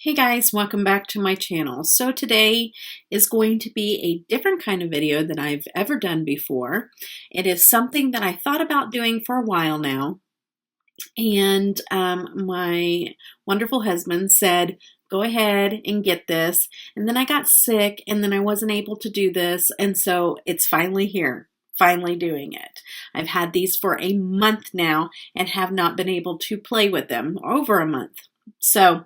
Hey guys, welcome back to my channel. So today is going to be a different kind of video than I've ever done before. It is something that I thought about doing for a while now, and my wonderful husband said, go ahead and get this, and then I got sick and then I wasn't able to do this, and so it's finally here. Finally doing it. I've had these for a month now and have not been able to play with them, over a month. So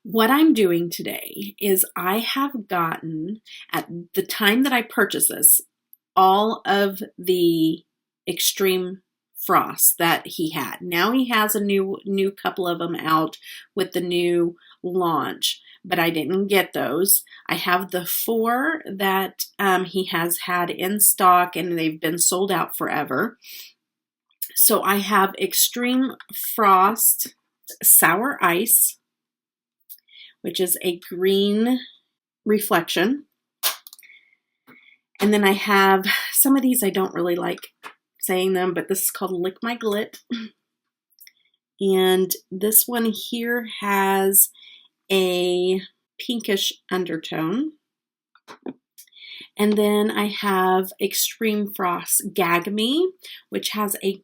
what I'm doing today is I have gotten, at the time that I purchased this, all of the extreme frost that he had. Now he has a new couple of them out with the new launch, but I didn't get those. I have the 4 that he has had in stock and they've been sold out forever. So I have Extreme Frost Sour Ice, which is a green reflection. And then I have some of these, I don't really like saying them, but this is called Lick My Glit. And this one here has a pinkish undertone. And then I have Extreme Frost Gag Me, which has a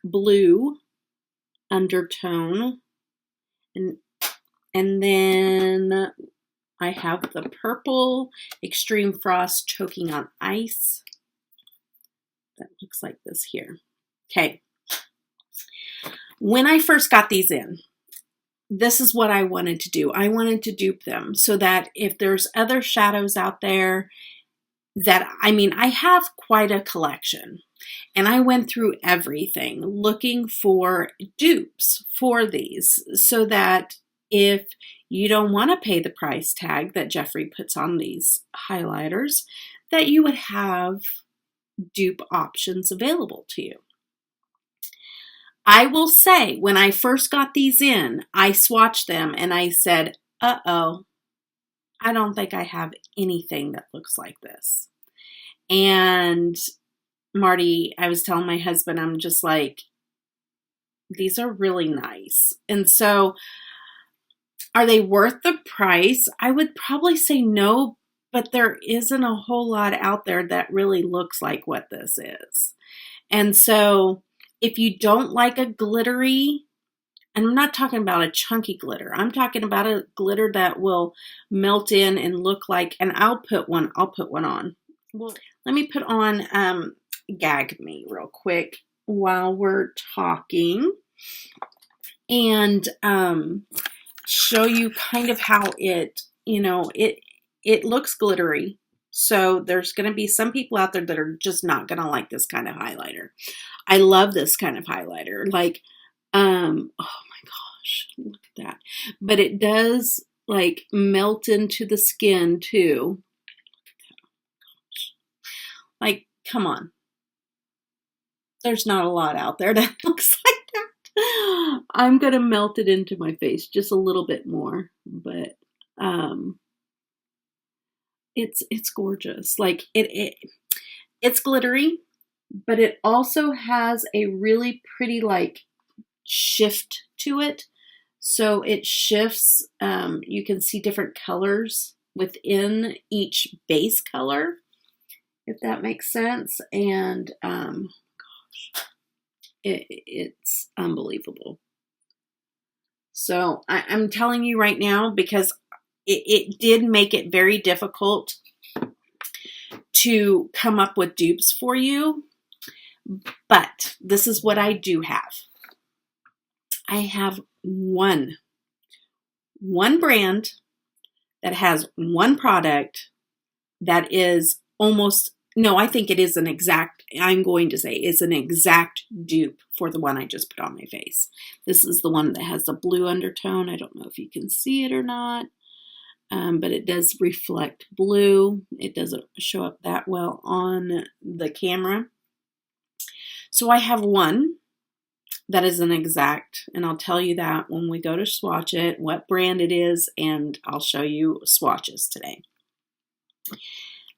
blue undertone. And then I have the purple Extreme Frost Choking on Ice. That looks like this here. Okay. When I first got these in, this is what I wanted to do. I wanted to dupe them so that if there's other shadows out there that, I have quite a collection. And I went through everything looking for dupes for these so that if you don't want to pay the price tag that Jeffree puts on these highlighters, that you would have dupe options available to you. I will say, when I first got these in, I swatched them and I said, uh-oh, I don't think I have anything that looks like this. And Marty, I was telling my husband, I'm just like, these are really nice. And so, are they worth the price? I would probably say no, but there isn't a whole lot out there that really looks like what this is. And so if you don't like a glittery, and I'm not talking about a chunky glitter, I'm talking about a glitter that will melt in and look like, and I'll put one on. Well, let me put on Gag Me real quick while we're talking. And show you kind of how it looks glittery. So there's going to be some people out there that are just not going to like this kind of highlighter. I love this kind of highlighter. Like, oh my gosh, look at that. But it does like melt into the skin too. Like, come on. There's not a lot out there that looks like that. I'm going to melt it into my face just a little bit more, but it's gorgeous. Like it's glittery, but it also has a really pretty like shift to it. So it shifts, you can see different colors within each base color, if that makes sense. And gosh, it's unbelievable. So I'm telling you right now, because it did make it very difficult to come up with dupes for you. But this is what I do have. I have one brand that has one product that is almost, no, I think it is an exact, I'm going to say it's an exact dupe for the one I just put on my face. This is the one that has the blue undertone. I don't know if you can see it or not, but it does reflect blue. It doesn't show up that well on the camera. So I have one that is an exact, and I'll tell you that when we go to swatch it, what brand it is, and I'll show you swatches today.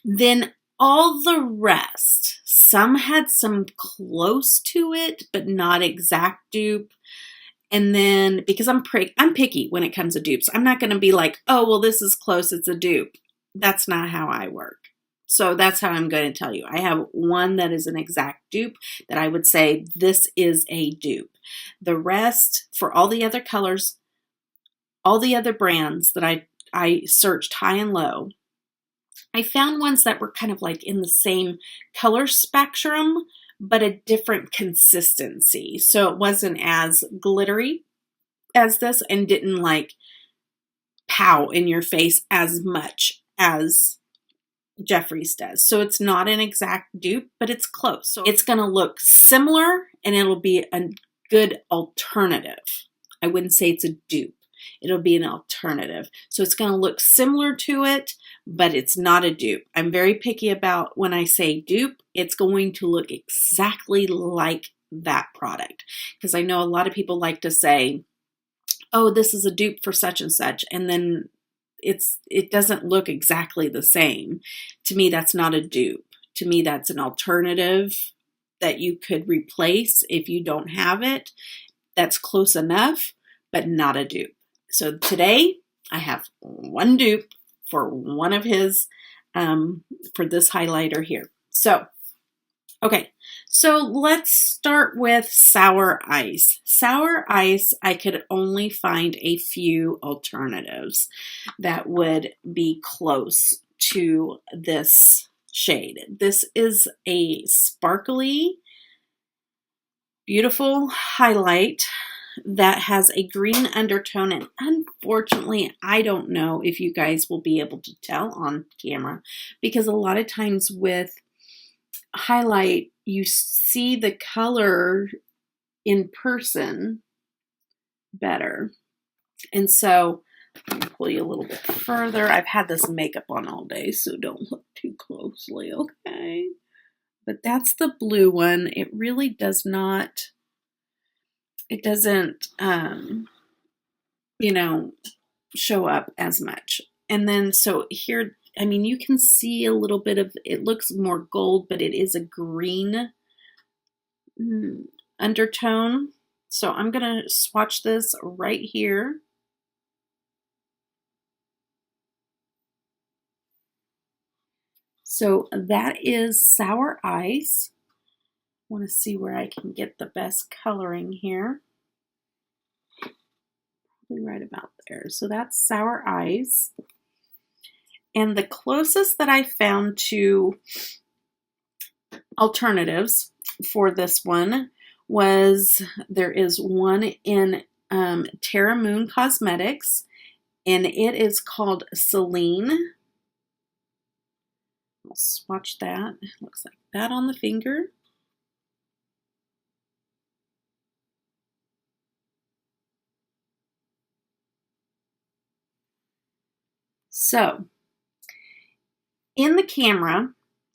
Then all the rest, some had some close to it, but not exact dupe. And then, because I'm picky when it comes to dupes, I'm not going to be like, oh, well, this is close, it's a dupe. That's not how I work. So that's how I'm going to tell you. I have one that is an exact dupe that I would say this is a dupe. The rest, for all the other colors, all the other brands that I searched high and low, I found ones that were kind of like in the same color spectrum, but a different consistency. So it wasn't as glittery as this and didn't like pow in your face as much as Jeffree's does. So it's not an exact dupe, but it's close. So it's going to look similar and it'll be a good alternative. I wouldn't say it's a dupe. It'll be an alternative. So it's going to look similar to it, but it's not a dupe. I'm very picky about when I say dupe, it's going to look exactly like that product. Because I know a lot of people like to say, oh, this is a dupe for such and such. And then it doesn't look exactly the same. To me, that's not a dupe. To me, that's an alternative that you could replace if you don't have it. That's close enough, but not a dupe. So today I have one dupe for one of his, for this highlighter here. So, okay, so let's start with Sour Ice. Sour Ice, I could only find a few alternatives that would be close to this shade. This is a sparkly, beautiful highlight that has a green undertone, and unfortunately I don't know if you guys will be able to tell on camera, because a lot of times with highlight you see the color in person better. And so I'm going to pull you a little bit further. I've had this makeup on all day, so don't look too closely, okay? But that's the blue one. It really does not, it doesn't, you know, show up as much. And then, so here, I mean, you can see a little bit of, it looks more gold, but it is a green undertone. So I'm going to swatch this right here. So that is Sour Ice. I want to see where I can get the best coloring here. Probably right about there. So that's Sour Ice. And the closest that I found to alternatives for this one was, there is one in Terra Moon Cosmetics, and it is called Celine. I'll swatch that. It looks like that on the finger. So, in the camera,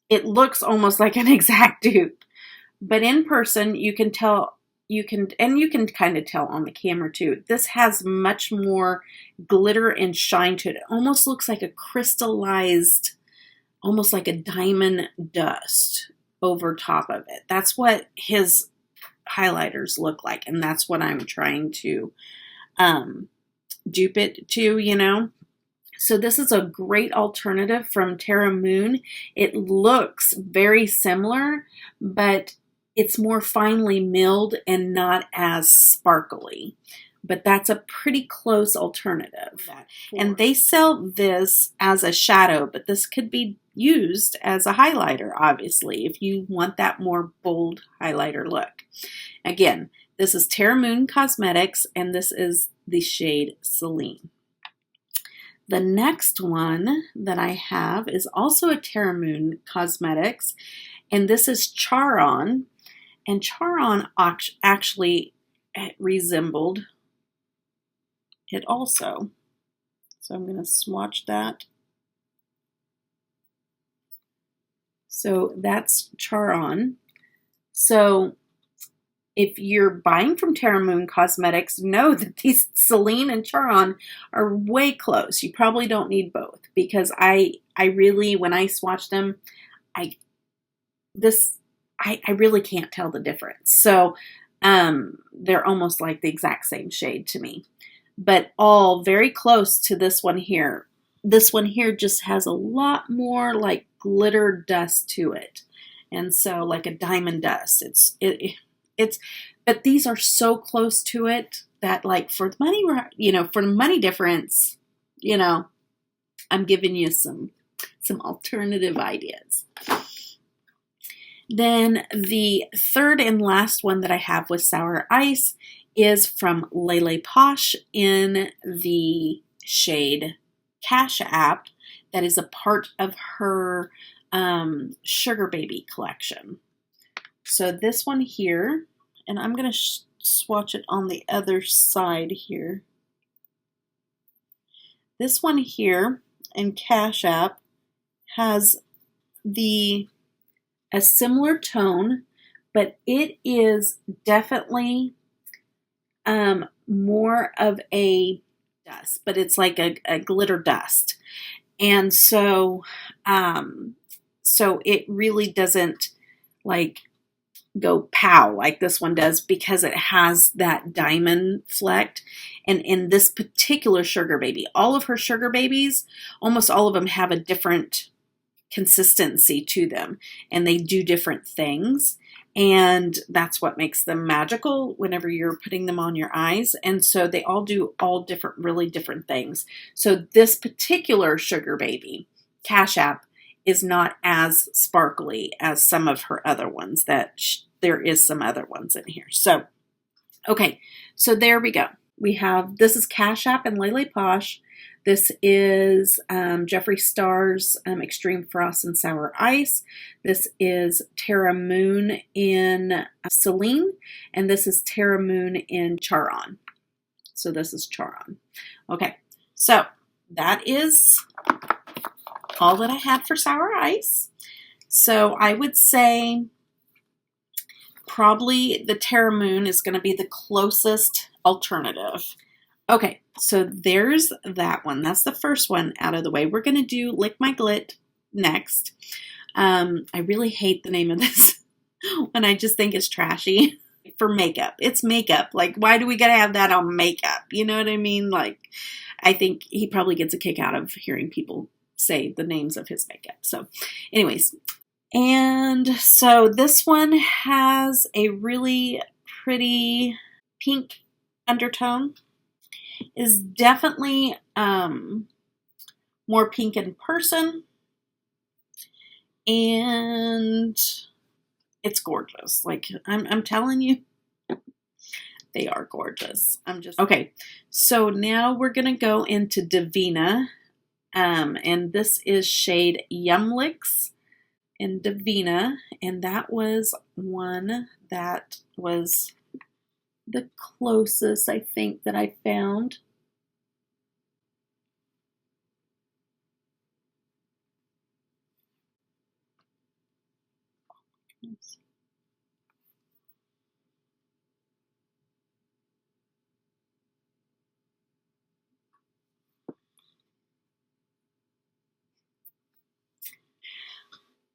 it looks almost like an exact dupe, but in person, you can tell, you can kind of tell on the camera too. This has much more glitter and shine to it. It almost looks like a crystallized, almost like a diamond dust over top of it. That's what his highlighters look like, and that's what I'm trying to dupe it to, you know. So this is a great alternative from Terra Moon. It looks very similar, but it's more finely milled and not as sparkly. But that's a pretty close alternative. And they sell this as a shadow, but this could be used as a highlighter, obviously, if you want that more bold highlighter look. Again, this is Terra Moon Cosmetics, and this is the shade Celine. The next one that I have is also a Terra Moon Cosmetics, and this is Charon. And Charon actually resembled it also. So I'm going to swatch that. So that's Charon. So if you're buying from Terra Moon Cosmetics, know that these Celine and Charon are way close. You probably don't need both, because I really, when I swatch them, I really can't tell the difference. So They're almost like the exact same shade to me, but all very close to this one here. This one here just has a lot more like glitter dust to it. And so like a diamond dust. It's, but these are so close to it that like for the money, for the money difference, I'm giving you some alternative ideas. Then the third and last one that I have with Sour Ice is from LeLePosh in the shade Cash App. That is a part of her Sugar Baby collection. So this one here, and I'm going to swatch it on the other side here. This one here in Cash App has a similar tone, but it is definitely more of a dust, but it's like a glitter dust. And so, so it really doesn't like go pow like this one does because it has that diamond fleck. And in this particular Sugar Baby, all of her Sugar Babies, almost all of them have a different consistency to them, and they do different things, and that's what makes them magical whenever you're putting them on your eyes. And so they all do really different things. So this particular Sugar Baby Cash App is not as sparkly as some of her other ones. That there is some other ones in here. So okay, so there we go. We have, this is Cash App and LeLePosh. This is Jeffree Star's Extreme Frost and Sour Ice. This is Terra Moon in Celine. And this is Terra Moon in Charon. So this is Charon. Okay, so that is all that I had for Sour Ice. So I would say probably the Terra Moon is going to be the closest alternative. Okay, so there's that one. That's the first one out of the way. We're going to do Lick My Glit next. I really hate the name of this one. I just think it's trashy for makeup. It's makeup. Like, why do we got to have that on makeup? You know what I mean? Like, I think he probably gets a kick out of hearing people say the names of his makeup. So anyways, and so this one has a really pretty pink undertone. Is definitely more pink in person, and it's gorgeous. Like I'm telling you, they are gorgeous. Okay. So now we're gonna go into Divina, and this is shade Yum Licks in Divina, and that was one that was the closest, I think, that I found.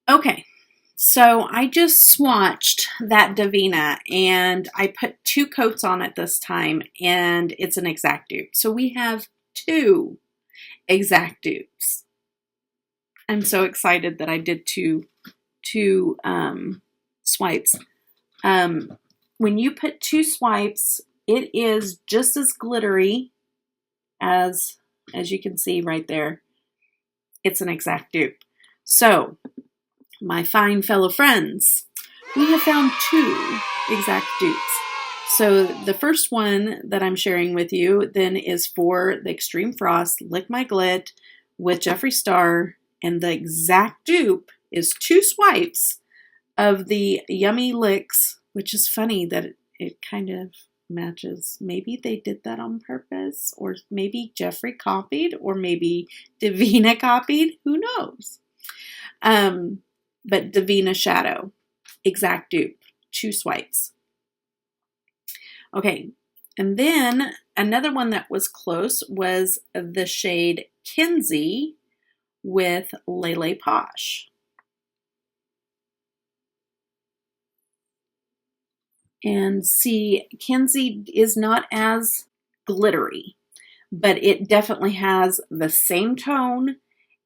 Okay, so I just swatched that Divina, and I put 2 coats on it this time, and it's an exact dupe. So we have 2 exact dupes. I'm so excited that I did two swipes. When you put 2 swipes, it is just as glittery as you can see right there. It's an exact dupe. So my fine fellow friends, we have found 2 exact dupes. So the first one that I'm sharing with you then is for the Extreme Frost Lick My Glit with Jeffree Star, and the exact dupe is 2 swipes of the Yummy Licks, which is funny that it kind of matches. Maybe they did that on purpose, or maybe Jeffree copied, or maybe Divina copied. Who knows? But Divina Shadow, exact dupe, 2 swipes. Okay, and then another one that was close was the shade Kinsey with LeLePosh. And see, Kenzie is not as glittery, but it definitely has the same tone,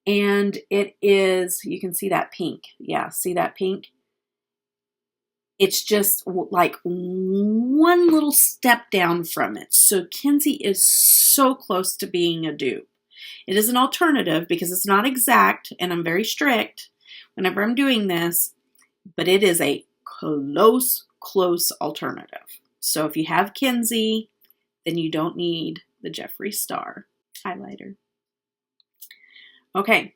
and it is, you can see that pink. Yeah, see that pink? It's just like one little step down from it. So Kenzie is so close to being a dupe. It is an alternative because it's not exact, and I'm very strict whenever I'm doing this, but it is a close alternative. So if you have Kenzie, then you don't need the Jeffree Star highlighter. Okay,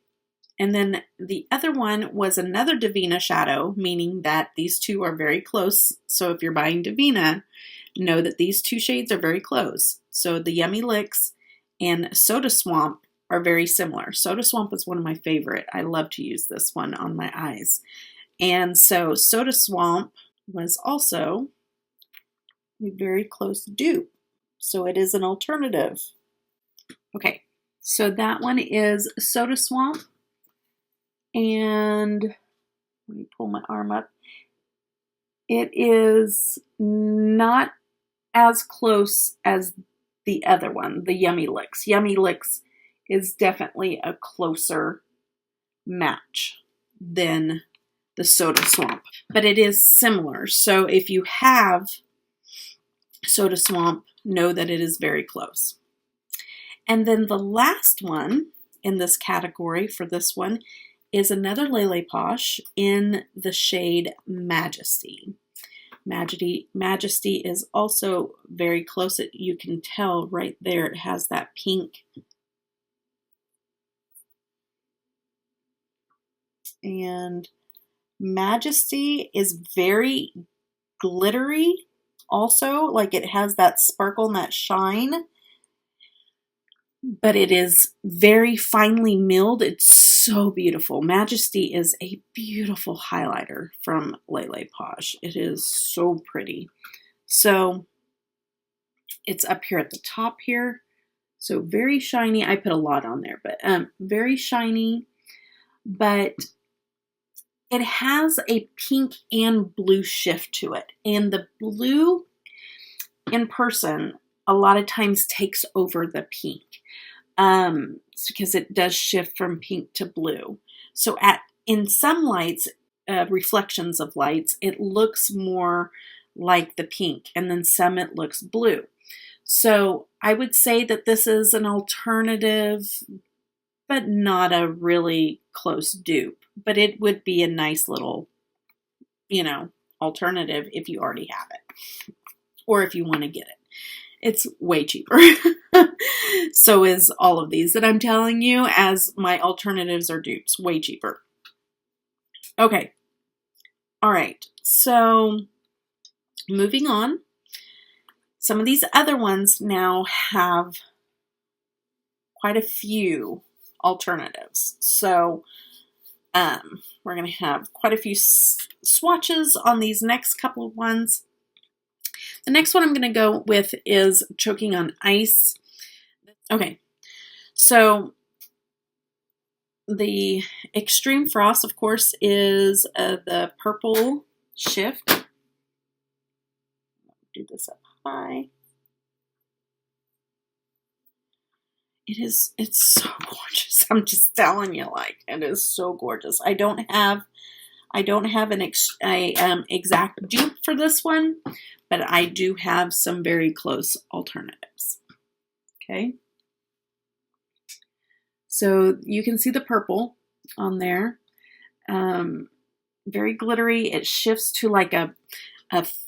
and then the other one was another Divina shadow, meaning that these two are very close. So if you're buying Divina, know that these two shades are very close. So the Yummy Licks and Soda Swamp are very similar. Soda Swamp is one of my favorite. I love to use this one on my eyes. And so Soda Swamp was also a very close dupe. So it is an alternative. Okay, so that one is Soda Swamp. And let me pull my arm up. It is not as close as the other one, the Yummy Licks. Yummy Licks is definitely a closer match than the Soda Swamp, but it is similar. So if you have Soda Swamp, know that it is very close. And then the last one in this category for this one is another LeLePosh in the shade Majesty. Majesty is also very close. You can tell right there it has that pink. And Majesty is very glittery also, like it has that sparkle and that shine, but it is very finely milled. It's so beautiful. Majesty is a beautiful highlighter from LeLePosh. It is so pretty. So it's up here at the top here. So very shiny. I put a lot on there, but very shiny, but it has a pink and blue shift to it. And the blue in person a lot of times takes over the pink. Because it does shift from pink to blue. So in some lights, reflections of lights, it looks more like the pink, and then some it looks blue. So I would say that this is an alternative, but not a really close dupe. But it would be a nice little, alternative if you already have it, or if you want to get it. It's way cheaper. So is all of these that I'm telling you, as my alternatives are dupes. Way cheaper. Okay. All right. So moving on. Some of these other ones now have quite a few alternatives. So we're going to have quite a few swatches on these next couple of ones. The next one I'm going to go with is Choking on Ice. Okay, so the Extreme Frost, of course, is the purple shift. Do this up high. It's so gorgeous. I'm just telling you, like, it is so gorgeous. I don't have an exact dupe for this one, but I do have some very close alternatives. Okay. So you can see the purple on there. Very glittery. It shifts to like a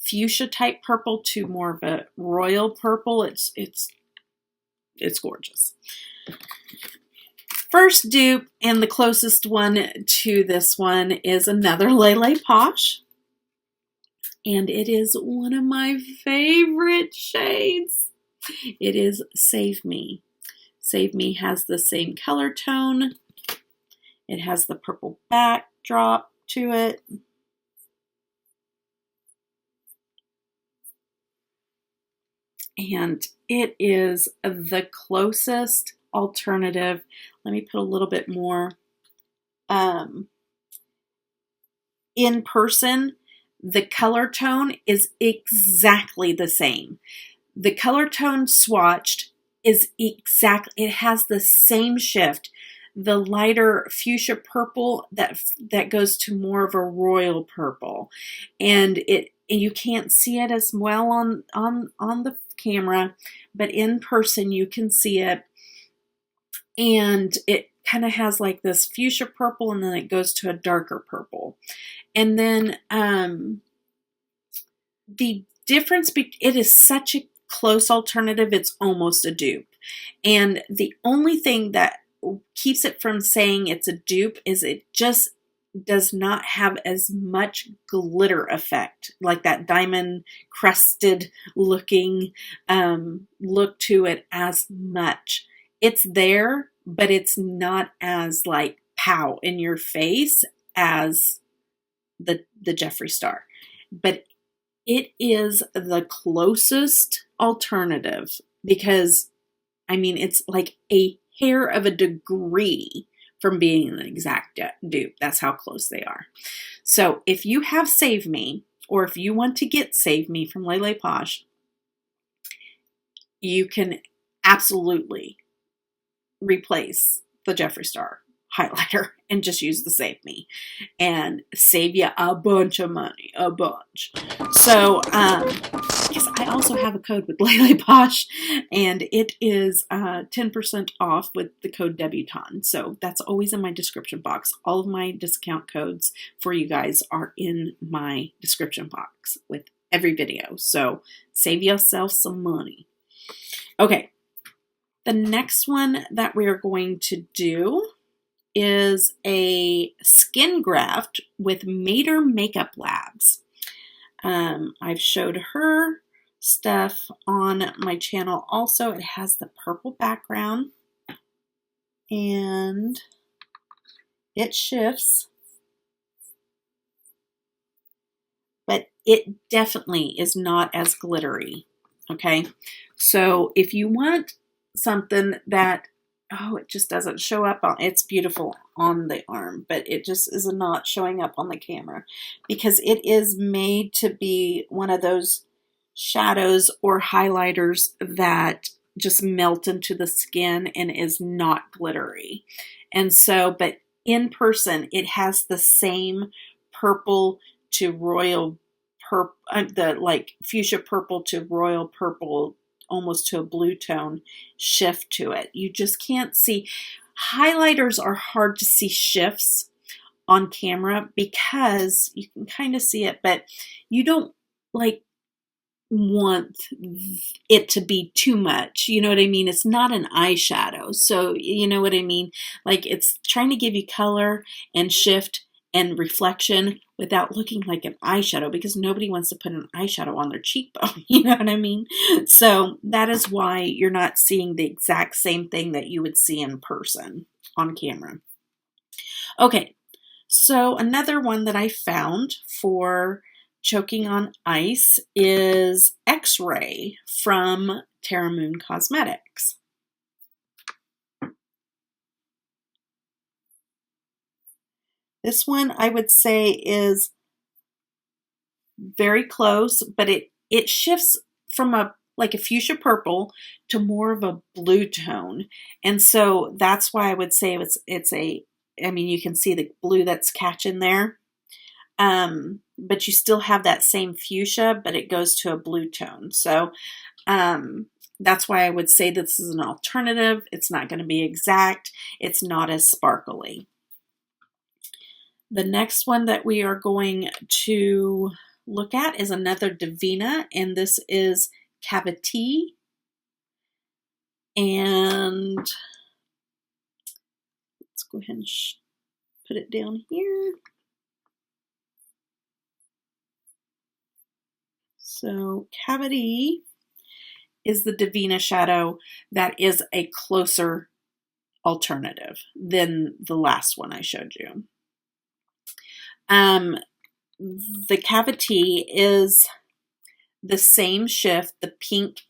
fuchsia type purple to more of a royal purple. It's gorgeous. First dupe, and the closest one to this one, is another LeLePosh. And it is one of my favorite shades. It is Save Me. Save Me has the same color tone. It has the purple backdrop to it. And it is the closest alternative. Let me put a little bit more in person. the color tone is exactly the same. The color tone swatched is exactly, it has the same shift. The lighter fuchsia purple that goes to more of a royal purple, and you can't see it as well on the camera, but in person you can see it, and it kind of has like this fuchsia purple, and then it goes to a darker purple, and then the difference it is such a close alternative, it's almost a dupe, and the only thing that keeps it from saying it's a dupe is it just does not have as much glitter effect, like that diamond crusted looking look to it as much. It's there, but it's not as like pow in your face as the Jeffree Star. But it is the closest alternative because, I mean, it's like a hair of a degree from being an exact dupe. That's how close they are. So if you have Save Me, or if you want to get Save Me from LeLePosh, you can absolutely replace the Jeffree Star highlighter and just use the Save Me and save you a bunch of money, a bunch. So, because I also have a code with LeLePosh, and it is 10% off with the code Debutawn. So that's always in my description box. All of my discount codes for you guys are in my description box with every video. So save yourself some money. Okay, the next one that we are going to do is a skin graft with Mater Makeup Labs. I've showed her stuff on my channel also. It has the purple background and it shifts, but it definitely is not as glittery. Okay, so if you want something that, oh, it just doesn't show up on, it's beautiful on the arm, but it just is not showing up on the camera because it is made to be one of those shadows or highlighters that just melt into the skin and is not glittery. And so, but in person, it has the same purple to royal purple, the like fuchsia purple to royal purple, almost to a blue tone shift to it. You just can't see. Highlighters are hard to see shifts on camera because you can kind of see it, but you don't like want it to be too much. You know what I mean? It's not an eyeshadow. So you know what I mean? Like it's trying to give you color and shift and reflection without looking like an eyeshadow, because nobody wants to put an eyeshadow on their cheekbone. You know what I mean? So that is why you're not seeing the exact same thing that you would see in person on camera. Okay, so another one that I found for choking on ice is X-Ray from Terra Moon Cosmetics. This one I would say is very close, but it shifts from a like a fuchsia purple to more of a blue tone. And so that's why I would say it's a, I mean, you can see the blue that's catching there. But you still have that same fuchsia, but it goes to a blue tone. So that's why I would say this is an alternative. It's not going to be exact. It's not as sparkly. The next one that we are going to look at is another Divina, and this is Cavity. And let's go ahead and put it down here. So Cavity is the Divina shadow that is a closer alternative than the last one I showed you. The Cavity is the same shift, the pink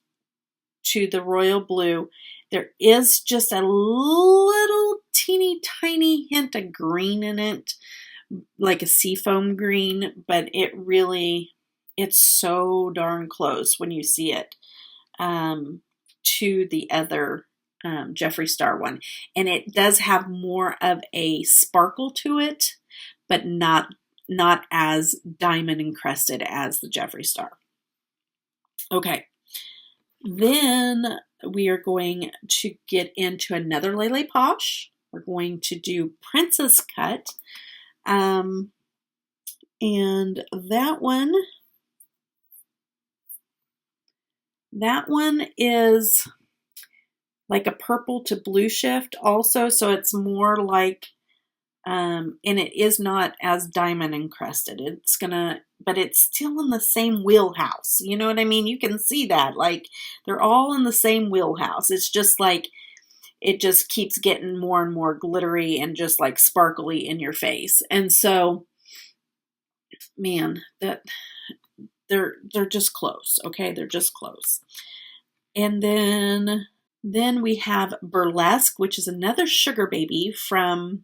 to the royal blue. There is just a little teeny tiny hint of green in it, like a seafoam green, but it's so darn close when you see it to the other Jeffree Star one. And it does have more of a sparkle to it, but not as diamond encrusted as the Jeffree Star. Okay, then we are going to get into another LeLePosh. We're going to do Princess Cut. And that one is like a purple to blue shift also. So it's more like, and it is not as diamond encrusted. But it's still in the same wheelhouse. You know what I mean? You can see that, like, they're all in the same wheelhouse. It's just like, it just keeps getting more and more glittery and just like sparkly in your face. And so, man, that they're just close. Okay. They're just close. And then we have Burlesque, which is another sugar baby from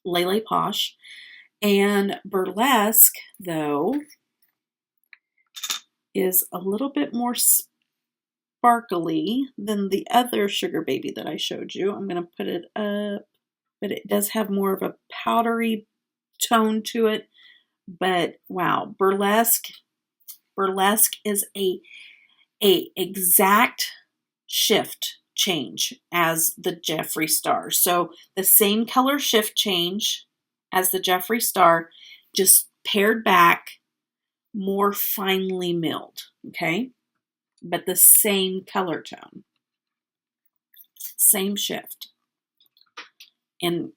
LeLePosh. And Burlesque, though, is a little bit more sparkly than the other sugar baby that I showed you. I'm going to put it up, but it does have more of a powdery tone to it. But wow, Burlesque is a exact shift change as the Jeffree Star. So the same color shift change as the Jeffree Star, just pared back, more finely milled, okay? But the same color tone, same shift. And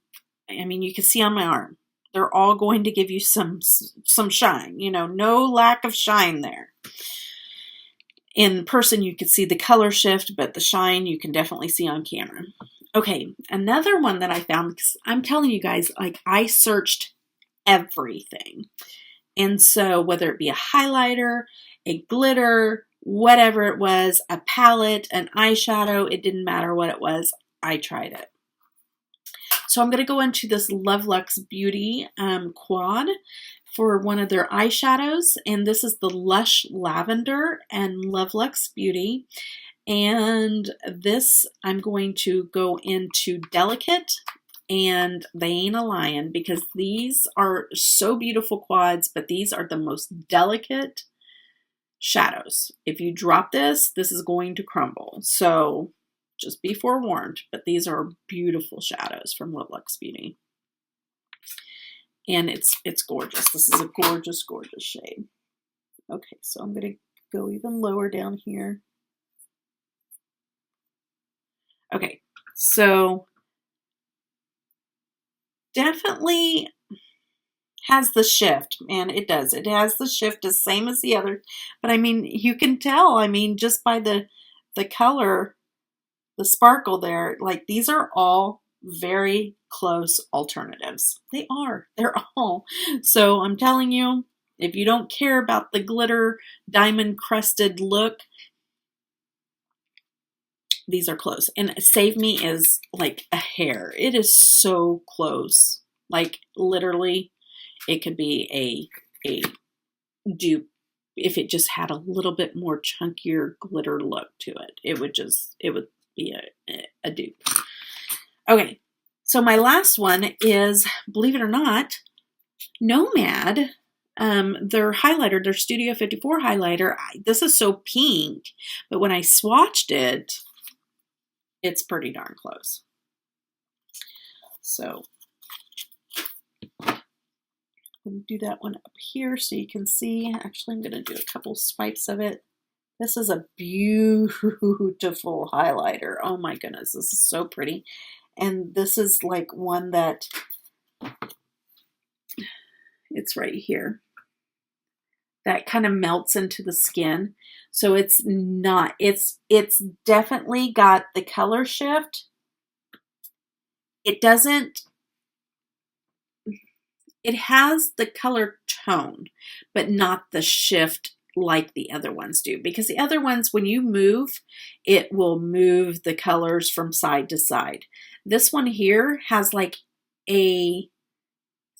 I mean, you can see on my arm, they're all going to give you some shine, you know, no lack of shine there. In person, you could see the color shift, but the shine you can definitely see on camera. Okay, another one that I found, because I'm telling you guys, like, I searched everything. And so whether it be a highlighter, a glitter, whatever it was, a palette, an eyeshadow, it didn't matter what it was, I tried it. So I'm going to go into this Luxe Beauty quad for one of their eyeshadows. And this is the Lush Lavender and Luxe Beauty. And this, I'm going to go into Delicate and They Ain't a Lion, because these are so beautiful quads, but these are the most delicate shadows. If you drop this is going to crumble. So just be forewarned, but these are beautiful shadows from Luxe Beauty. And it's gorgeous. This is a gorgeous, gorgeous shade. Okay, so I'm going to go even lower down here. Okay, so definitely has the shift, and it does. It has the shift the same as the other, but I mean, you can tell, I mean, just by the color, the sparkle there, like, these are all very close alternatives. They are. They're all. So I'm telling you, if you don't care about the glitter diamond crusted look, these are close. And Save Me is like a hair. It is so close. Like, literally, it could be a dupe if it just had a little bit more chunkier glitter look to it. It would be a dupe. Okay, so my last one is, believe it or not, Nomad. Their highlighter, their Studio 54 highlighter. This is so pink, but when I swatched it, it's pretty darn close. So I'm going to do that one up here so you can see. Actually, I'm going to do a couple swipes of it. This is a beautiful highlighter. Oh my goodness, this is so pretty. And this is like one that, it's right here, that kind of melts into the skin. So it's not, it's definitely got the color shift. It doesn't, it has the color tone, but not the shift like the other ones do. Because the other ones, when you move, it will move the colors from side to side. This one here has like a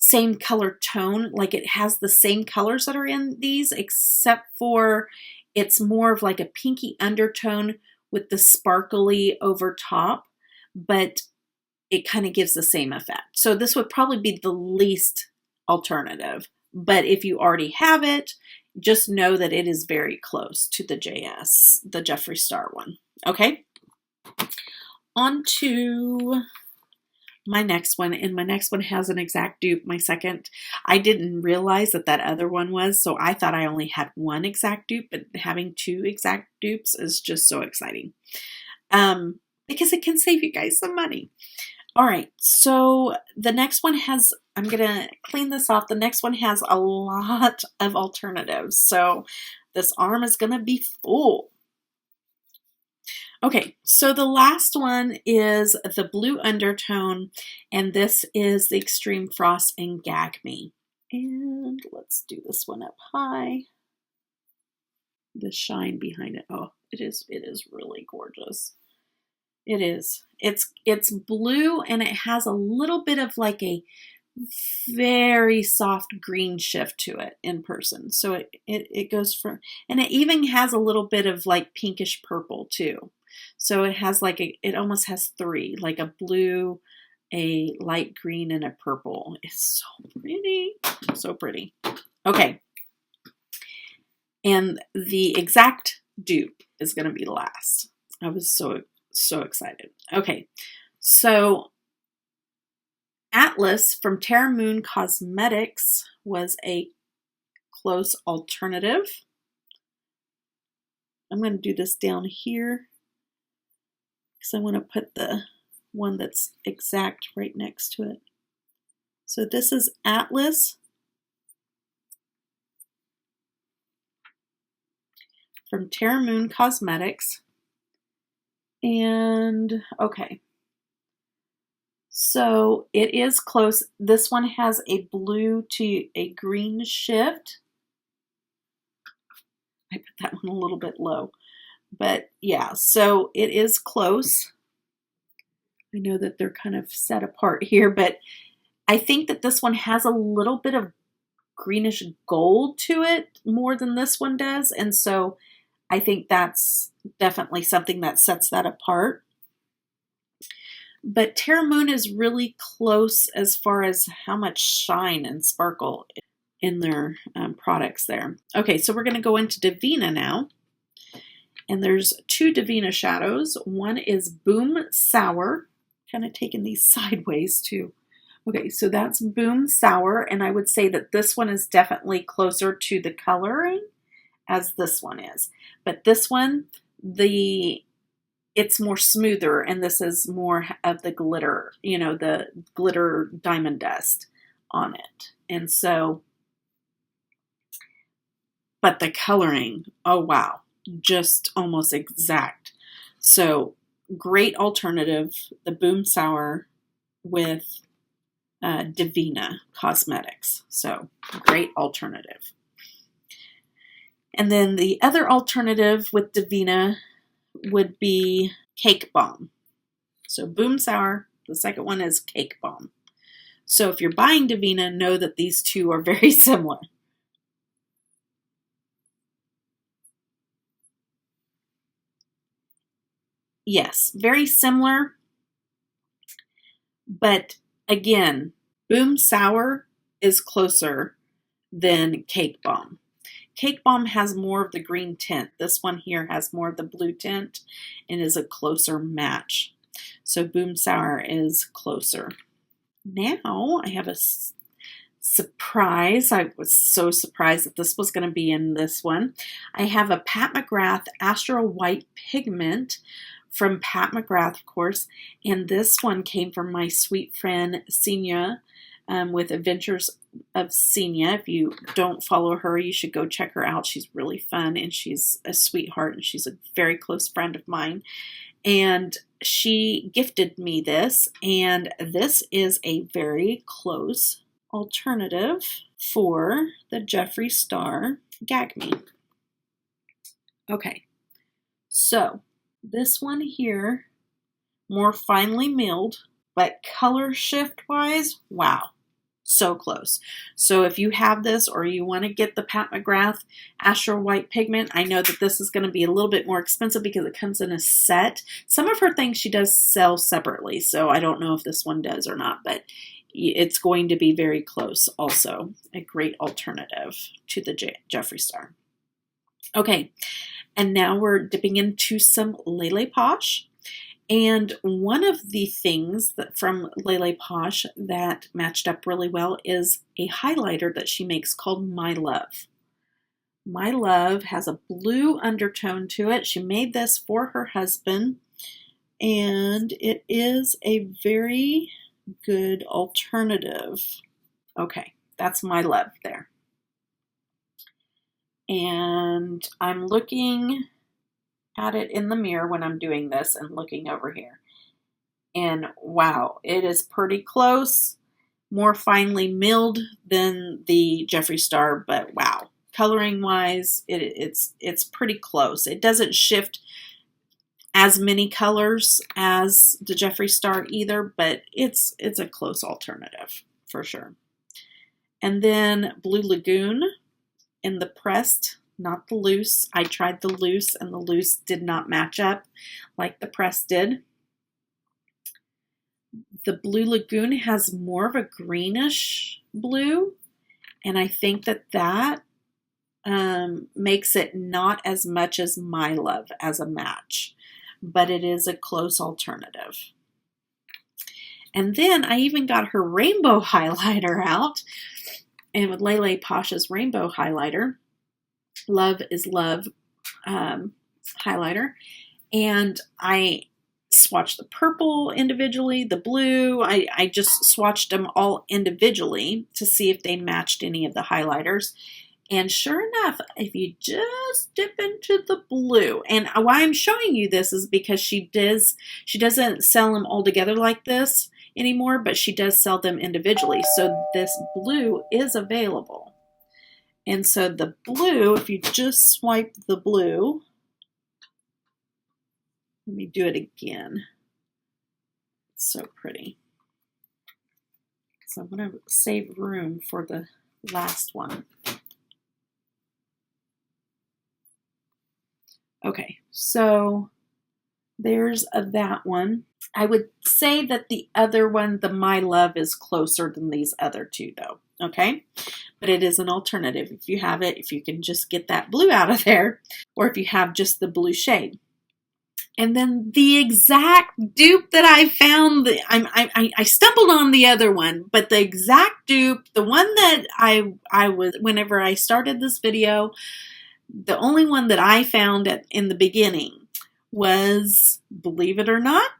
same color tone. Like it has the same colors that are in these, except for it's more of like a pinky undertone with the sparkly over top, but it kind of gives the same effect. So this would probably be the least alternative, but if you already have it, just know that it is very close to the the Jeffree Star one. Okay, on to my next one, and my next one has an exact dupe. My second, I didn't realize that that other one was, so I thought I only had one exact dupe, but having two exact dupes is just so exciting, because it can save you guys some money. All right, so the next one has, I'm gonna clean this off. The next one has a lot of alternatives, so this arm is gonna be full. Okay, so the last one is the blue undertone, and this is the Extreme Frost in Gag Me. And let's do this one up high. The shine behind it. Oh, it is really gorgeous. It is. It's blue, and it has a little bit of like a very soft green shift to it in person. So it goes from, and it even has a little bit of like pinkish purple too. So it has like it almost has three, like a blue, a light green, and a purple. It's so pretty. So pretty. Okay. And the exact dupe is going to be last. I was so excited. Okay. So Atlas from Terra Moon Cosmetics was a close alternative. I'm going to do this down here because I want to put the one that's exact right next to it. So this is Atlas from Terra Moon Cosmetics. And okay. So it is close. This one has a blue to a green shift. I put that one a little bit low. But yeah, so it is close. I know that they're kind of set apart here, but I think that this one has a little bit of greenish gold to it more than this one does. And so I think that's definitely something that sets that apart. But Terra Moon is really close as far as how much shine and sparkle in their products there. Okay, so we're going to go into Divina now. And there's two Divina shadows. One is Boom Sour. Kind of taking these sideways too. Okay, so that's Boom Sour. And I would say that this one is definitely closer to the coloring as this one is. But this one, it's more smoother, and this is more of the glitter, you know, the glitter diamond dust on it. And so, but the coloring, oh wow, just almost exact. So great alternative, the Boom Sour with Divina Cosmetics. So great alternative. And then the other alternative with Divina would be Cake Bomb. So Boom Sour, the second one is Cake Bomb. So if you're buying Divina, know that these two are very similar. Yes, very similar. But again, Boom Sour is closer than Cake Bomb. Cake Bomb has more of the green tint. This one here has more of the blue tint and is a closer match. So Boom Sour is closer. Now I have a surprise. I was so surprised that this was going to be in this one. I have a Pat McGrath Astral White Pigment from Pat McGrath, of course. And this one came from my sweet friend Senia with Adventures of Senia. If you don't follow her, you should go check her out. She's really fun, and she's a sweetheart, and she's a very close friend of mine. And she gifted me this, and this is a very close alternative for the Jeffree Star Gagme. Okay, so this one here, more finely milled, but color shift wise, wow. So close. So if you have this or you want to get the Pat McGrath Astral White Pigment, I know that this is going to be a little bit more expensive because it comes in a set. Some of her things she does sell separately, so I don't know if this one does or not, but it's going to be very close also. A great alternative to the Jeffree Star. Okay, and now we're dipping into some LeLePosh. And one of the things that from LeLePosh that matched up really well is a highlighter that she makes called My Love. My Love has a blue undertone to it. She made this for her husband, and it is a very good alternative. Okay, that's My Love there. And I'm looking at it in the mirror when I'm doing this and looking over here. And wow, it is pretty close. More finely milled than the Jeffree Star, but wow. Coloring wise, it's pretty close. It doesn't shift as many colors as the Jeffree Star either, but it's a close alternative for sure. And then Blue Lagoon in the pressed, not the loose. I tried the loose and the loose did not match up like the pressed did. The Blue Lagoon has more of a greenish blue, and I think that makes it not as much as My Love as a match, but it is a close alternative. And then I even got her rainbow highlighter out, and with LeLePosh's rainbow highlighter, Love is Love highlighter, and I swatched the purple individually, the blue. I just swatched them all individually to see if they matched any of the highlighters. And sure enough, if you just dip into the blue, and why I'm showing you this is because she doesn't sell them all together like this anymore, but she does sell them individually. So this blue is available. And so the blue, if you just swipe the blue, let me do it again. It's so pretty. So I'm going to save room for the last one. Okay, so there's that one. I would say that the other one, the My Love, is closer than these other two though, okay? But it is an alternative if you have it, if you can just get that blue out of there, or if you have just the blue shade. And then the exact dupe that I found, I stumbled on the other one, but the exact dupe, the one that I was, whenever I started this video, the only one that I found in the beginning was, believe it or not,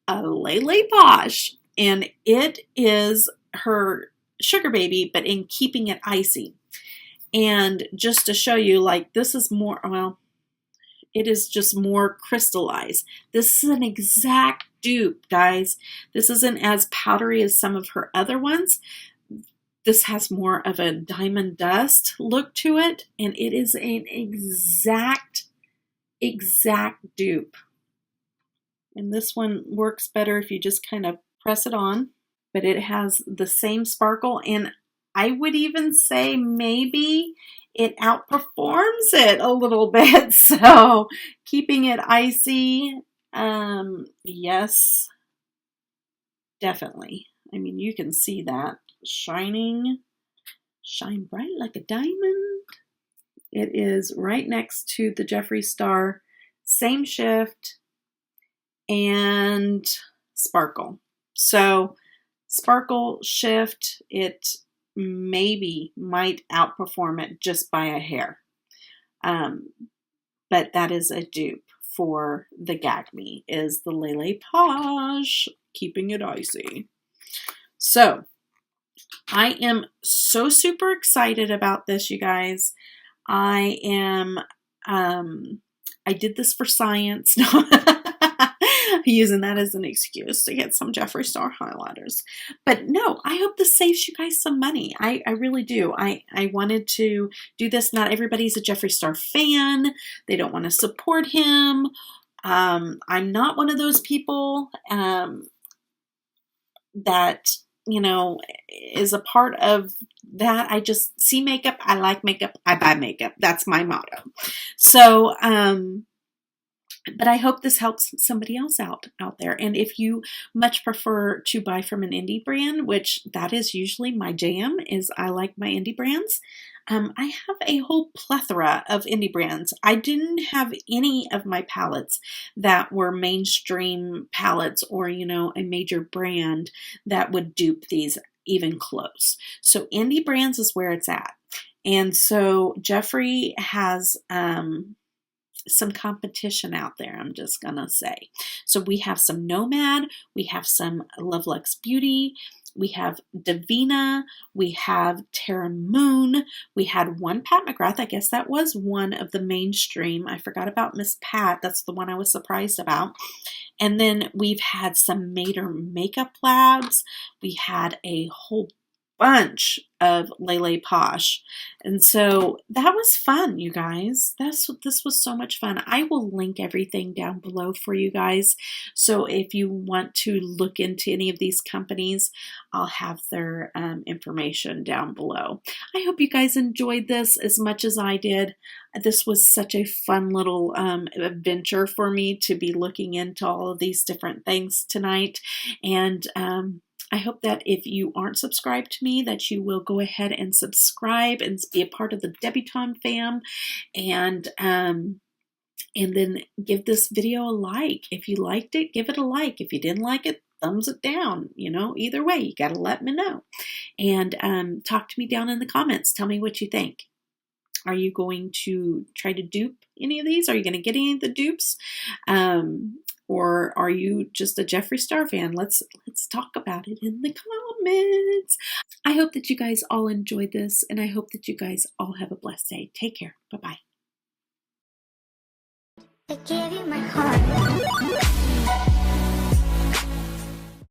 a LeLePosh. And it is her Sugar Baby, but in Keeping It Icy. And just to show you, like, this is more, well, it is just more crystallized. This is an exact dupe, guys. This isn't as powdery as some of her other ones. This has more of a diamond dust look to it, and it is an exact dupe. And this one works better if you just kind of press it on, but it has the same sparkle, and I would even say maybe it outperforms it a little bit. So Keeping It Icy, yes, definitely. I mean, you can see that. Shine bright like a diamond. It is right next to the Jeffree Star, same shift, and sparkle. So sparkle shift, it maybe might outperform it just by a hair. But that is a dupe for the Gagme, is the LeLePosh Keeping It Icy. So I am so super excited about this, you guys. I am, I did this for science. Using that as an excuse to get some Jeffree Star highlighters. But no, I hope this saves you guys some money. I really do. I wanted to do this. Not everybody's a Jeffree Star fan. They don't want to support him. I'm not one of those people that you know, is a part of that. I just see makeup. I like makeup. I buy makeup. That's my motto. So, but I hope this helps somebody else out there. And if you much prefer to buy from an indie brand, which that is usually my jam, is I like my indie brands. I have a whole plethora of indie brands. I didn't have any of my palettes that were mainstream palettes or, you know, a major brand that would dupe these even close. So indie brands is where it's at. And so Jeffree has, some competition out there, I'm just gonna say. So we have some Nomad, we have some Lovelux Beauty, we have Davina, we have Terra Moon, we had one Pat McGrath. I guess that was one of the mainstream. I forgot about Miss Pat. That's the one I was surprised about. And then we've had some Mater Makeup Labs. We had a whole bunch of LeLePosh. And so that was fun, you guys. This was so much fun. I will link everything down below for you guys. So if you want to look into any of these companies, I'll have their information down below. I hope you guys enjoyed this as much as I did. This was such a fun little adventure for me to be looking into all of these different things tonight. And I hope that if you aren't subscribed to me, that you will go ahead and subscribe and be a part of the Debutawn fam, and then give this video a like. If you liked it, give it a like. If you didn't like it, thumbs it down. You know, either way, you got to let me know. And talk to me down in the comments. Tell me what you think. Are you going to try to dupe any of these? Are you going to get any of the dupes? Or are you just a Jeffree Star fan? Let's talk about it in the comments. I hope that you guys all enjoyed this, and I hope that you guys all have a blessed day. Take care. Bye-bye. I gave you my heart.